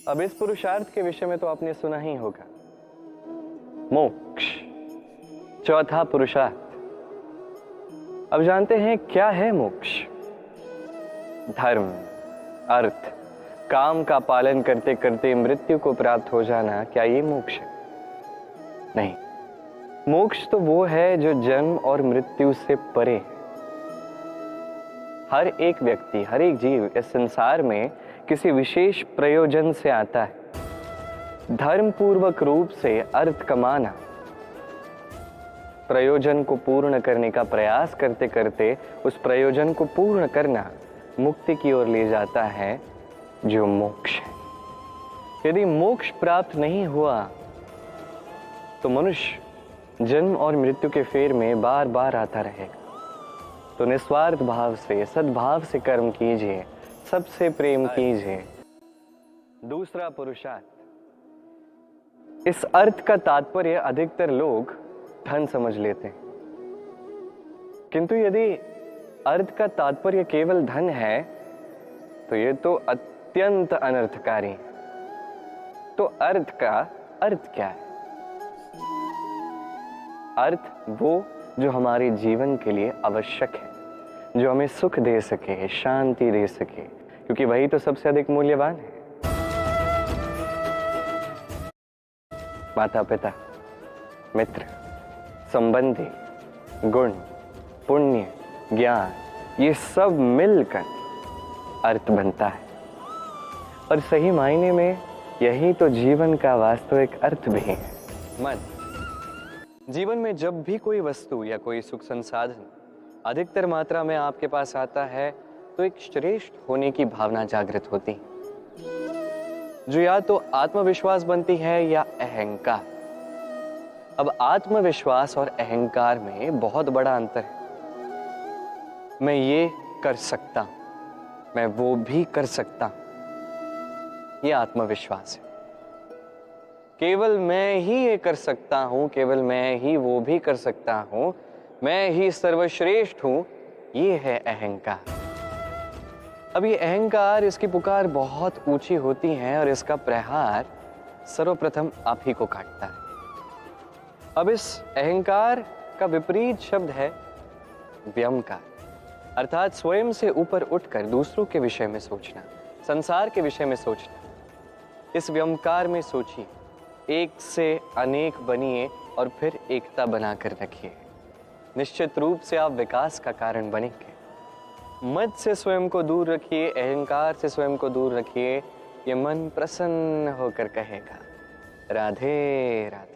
अब इस पुरुषार्थ के विषय में तो आपने सुना ही होगा, मोक्ष, चौथा पुरुषार्थ। अब जानते हैं क्या है मोक्ष। धर्म, अर्थ, काम का पालन करते करते मृत्यु को प्राप्त हो जाना, क्या ये मोक्ष है? नहीं, मोक्ष तो वो है जो जन्म और मृत्यु से परे है। हर एक व्यक्ति, हर एक जीव इस संसार में किसी विशेष प्रयोजन से आता है। धर्म पूर्वक रूप से अर्थ कमाना, प्रयोजन को पूर्ण करने का प्रयास करते करते उस प्रयोजन को पूर्ण करना मुक्ति की ओर ले जाता है, जो मोक्ष है। यदि मोक्ष प्राप्त नहीं हुआ तो मनुष्य जन्म और मृत्यु के फेर में बार बार आता रहेगा। तो निस्वार्थ भाव से, सद्भाव से कर्म कीजिए, सबसे प्रेम कीजिए। दूसरा पुरुषार्थ, इस अर्थ का तात्पर्य अधिकतर लोग धन समझ लेते हैं, किंतु यदि अर्थ का तात्पर्य केवल धन है तो ये तो अत्यंत अनर्थकारी है। तो अर्थ का अर्थ क्या है? अर्थ वो जो हमारे जीवन के लिए आवश्यक है, जो हमें सुख दे सके, शांति दे सके, क्योंकि वही तो सबसे अधिक मूल्यवान है। माता पिता, मित्र, संबंधी, गुण, पुण्य, ज्ञान, ये सब मिलकर अर्थ बनता है। और सही मायने में यही तो जीवन का वास्तविक अर्थ भी है। मन, जीवन में जब भी कोई वस्तु या कोई सुख संसाधन अधिकतर मात्रा में आपके पास आता है तो एक श्रेष्ठ होने की भावना जागृत होती है, जो या तो आत्मविश्वास बनती है या अहंकार। अब आत्मविश्वास और अहंकार में बहुत बड़ा अंतर है। मैं ये कर सकता हूं, मैं वो भी कर सकता हूं, ये आत्मविश्वास है। केवल मैं ही ये कर सकता हूं, केवल मैं ही वो भी कर सकता हूं, मैं ही सर्वश्रेष्ठ हूं, ये है अहंकार। अब ये अहंकार, इसकी पुकार बहुत ऊंची होती है और इसका प्रहार सर्वप्रथम आप ही को काटता है। अब इस अहंकार का विपरीत शब्द है व्यमकार, अर्थात स्वयं से ऊपर उठकर दूसरों के विषय में सोचना, संसार के विषय में सोचना। इस व्यमकार में सोचिए, एक से अनेक बनिए और फिर एकता बनाकर रखिए। निश्चित रूप से आप विकास का कारण बनेंगे। मद से स्वयं को दूर रखिए, अहंकार से स्वयं को दूर रखिए। ये मन प्रसन्न होकर कहेगा, राधे राधे।